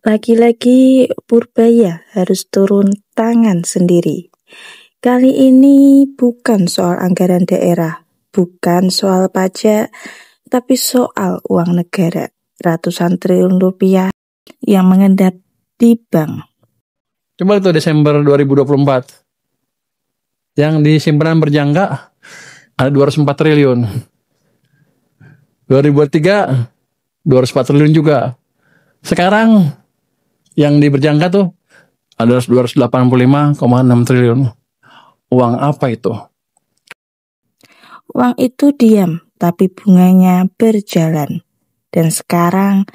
Lagi-lagi Purbaya harus turun tangan sendiri. Kali ini bukan soal anggaran daerah, bukan soal pajak, tapi soal uang negara. Ratusan triliun rupiah yang mengendap di bank. Coba itu Desember 2024. Yang di simpanan berjangka ada 204 triliun. 2023 204 triliun juga. Sekarang yang di berjangka tuh ada 285,6 triliun. Uang apa itu? Uang itu diam, tapi bunganya berjalan. Dan sekarang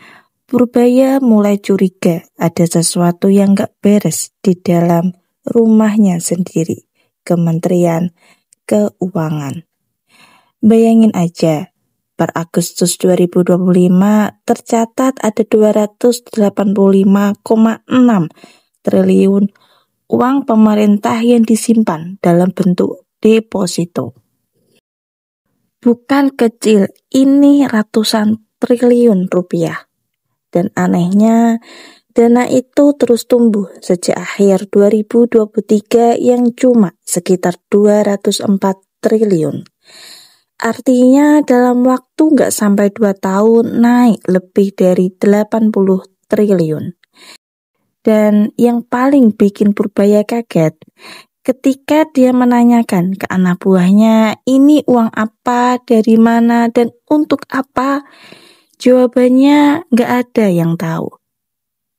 Purbaya mulai curiga ada sesuatu yang gak beres di dalam rumahnya sendiri, Kementerian Keuangan. Bayangin aja, per Agustus 2025 tercatat ada 285,6 triliun uang pemerintah yang disimpan dalam bentuk deposito. Bukan kecil, ini ratusan triliun rupiah. Dan anehnya, dana itu terus tumbuh sejak akhir 2023 yang cuma sekitar 204 triliun. Artinya dalam waktu nggak sampai 2 tahun naik lebih dari 80 triliun. Dan yang paling bikin Purbaya kaget, ketika dia menanyakan ke anak buahnya, ini uang apa, dari mana, dan untuk apa, jawabannya nggak ada yang tahu.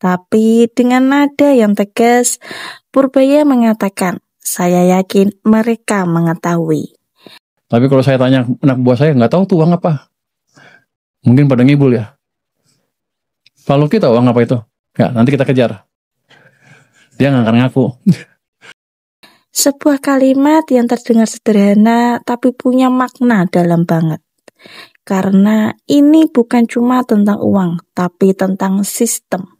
Tapi dengan nada yang tegas, Purbaya mengatakan, saya yakin mereka mengetahui. Tapi kalau saya tanya anak buah saya, nggak tahu tuh uang apa. Mungkin pada ngibul ya. Kalau kita uang apa itu? Ya, nanti kita kejar. Dia nggak akan ngaku. Sebuah kalimat yang terdengar sederhana, tapi punya makna dalam banget. Karena ini bukan cuma tentang uang, tapi tentang sistem.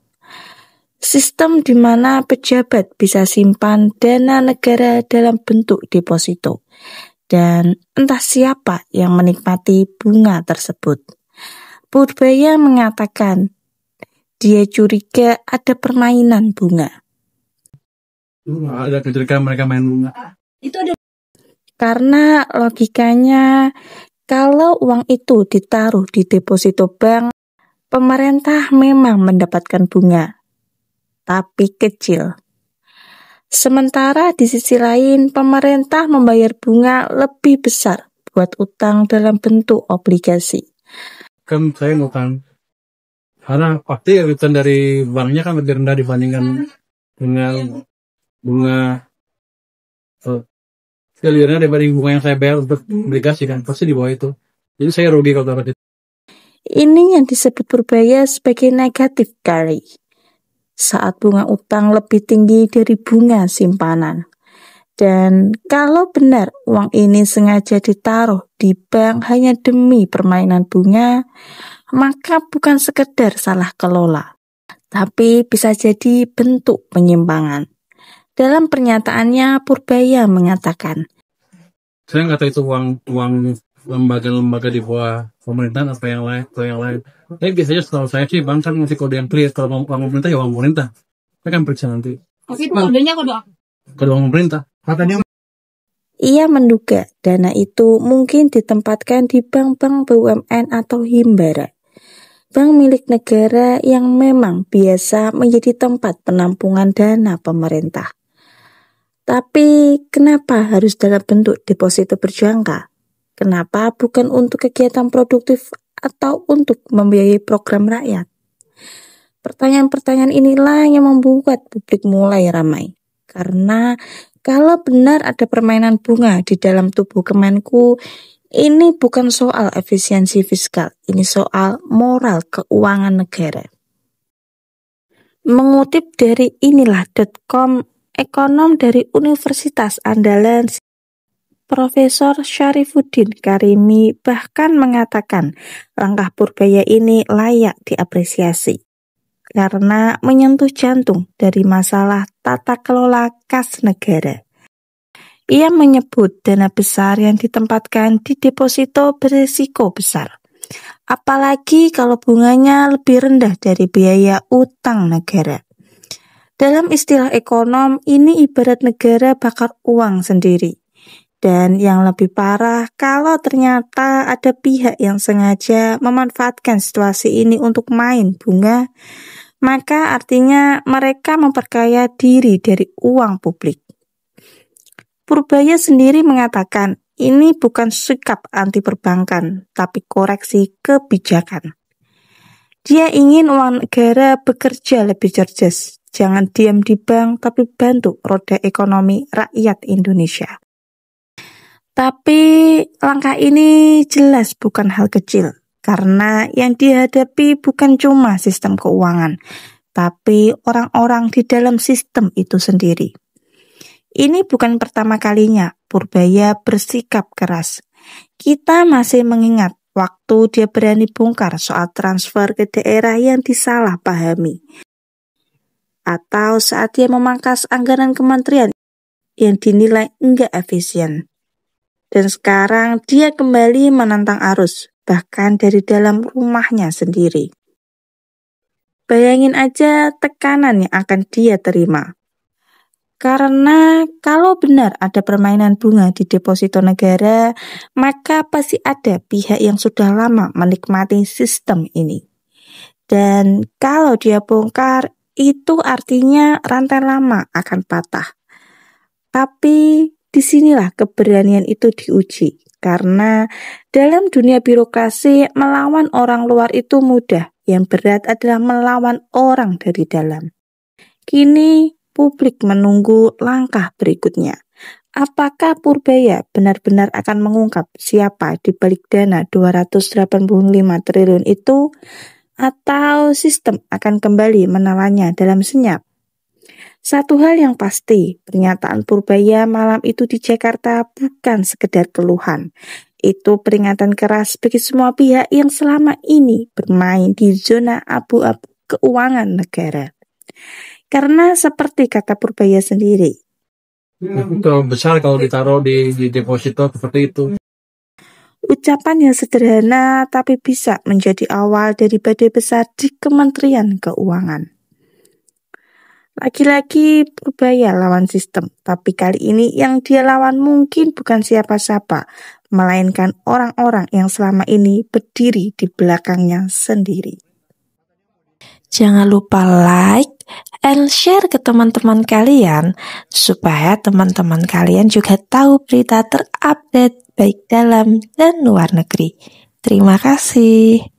Sistem di mana pejabat bisa simpan dana negara dalam bentuk deposito. Dan entah siapa yang menikmati bunga tersebut. Purbaya mengatakan, dia curiga ada permainan bunga. Ada kecurigaan mereka main bunga. Karena logikanya, kalau uang itu ditaruh di deposito bank, pemerintah memang mendapatkan bunga, tapi kecil. Sementara di sisi lain, pemerintah membayar bunga lebih besar buat utang dalam bentuk obligasi. Kan saya ngutang. Karena pasti return dari banknya kan lebih rendah dibandingkan dengan bunga sekaliannya daripada bunga yang saya bayar untuk obligasi kan. Pasti di bawah itu. Jadi saya rugi kalau dapat itu. Ini yang disebut Purbaya sebagai negatif carry. Saat bunga utang lebih tinggi dari bunga simpanan. Dan kalau benar uang ini sengaja ditaruh di bank hanya demi permainan bunga, maka bukan sekedar salah kelola, tapi bisa jadi bentuk penyimpangan. Dalam pernyataannya, Purbaya mengatakan, saya nggak tahu itu uang lembaga-lembaga di bawah pemerintahan apa yang lain atau yang lain. Tapi biasanya setahu saya sih bank kan ngasih kode yang clear. Kalau uang pemerintah ya uang pemerintah. Saya kan periksa nanti. Tapi itu kodenya kode apa? Kode uang pemerintah. Katanya. Ia menduga dana itu mungkin ditempatkan di bank-bank BUMN atau Himbara. Bank milik negara yang memang biasa menjadi tempat penampungan dana pemerintah. Tapi kenapa harus dalam bentuk deposito berjangka? Kenapa bukan untuk kegiatan produktif atau untuk membiayai program rakyat? Pertanyaan-pertanyaan inilah yang membuat publik mulai ramai. Karena kalau benar ada permainan bunga di dalam tubuh Kemenku, ini bukan soal efisiensi fiskal, ini soal moral keuangan negara. Mengutip dari inilah.com, ekonom dari Universitas Andalas, Profesor Syarifuddin Karimi bahkan mengatakan langkah Purbaya ini layak diapresiasi karena menyentuh jantung dari masalah tata kelola kas negara. Ia menyebut dana besar yang ditempatkan di deposito berisiko besar. Apalagi kalau bunganya lebih rendah dari biaya utang negara. Dalam istilah ekonom, ini ibarat negara bakar uang sendiri. Dan yang lebih parah, kalau ternyata ada pihak yang sengaja memanfaatkan situasi ini untuk main bunga, maka artinya mereka memperkaya diri dari uang publik. Purbaya sendiri mengatakan, ini bukan sikap anti perbankan, tapi koreksi kebijakan. Dia ingin uang negara bekerja lebih cerdas. Jangan diam di bank, tapi bantu roda ekonomi rakyat Indonesia. Tapi langkah ini jelas bukan hal kecil, karena yang dihadapi bukan cuma sistem keuangan, tapi orang-orang di dalam sistem itu sendiri. Ini bukan pertama kalinya Purbaya bersikap keras. Kita masih mengingat waktu dia berani bongkar soal transfer ke daerah yang disalahpahami. Atau saat dia memangkas anggaran kementerian yang dinilai enggak efisien. Dan sekarang dia kembali menantang arus, bahkan dari dalam rumahnya sendiri. Bayangin aja tekanan yang akan dia terima. Karena kalau benar ada permainan bunga di deposito negara, maka pasti ada pihak yang sudah lama menikmati sistem ini. Dan kalau dia bongkar, itu artinya rantai lama akan patah. Tapi disinilah keberanian itu diuji. Karena dalam dunia birokrasi, melawan orang luar itu mudah. Yang berat adalah melawan orang dari dalam. Kini publik menunggu langkah berikutnya. Apakah Purbaya benar-benar akan mengungkap siapa di balik dana 285 triliun itu, atau sistem akan kembali menelannya dalam senyap? Satu hal yang pasti, pernyataan Purbaya malam itu di Jakarta bukan sekedar keluhan. Itu peringatan keras bagi semua pihak yang selama ini bermain di zona abu-abu keuangan negara. Karena seperti kata Purbaya sendiri, Terlalu besar kalau ditaruh di deposito seperti itu. ucapan yang sederhana tapi bisa menjadi awal dari badai besar di Kementerian Keuangan. Lagi-lagi Purbaya lawan sistem, tapi kali ini yang dia lawan mungkin bukan siapa-siapa, melainkan orang-orang yang selama ini berdiri di belakangnya sendiri. Jangan lupa like and share ke teman-teman kalian, supaya teman-teman kalian juga tahu berita terupdate baik dalam dan luar negeri. Terima kasih.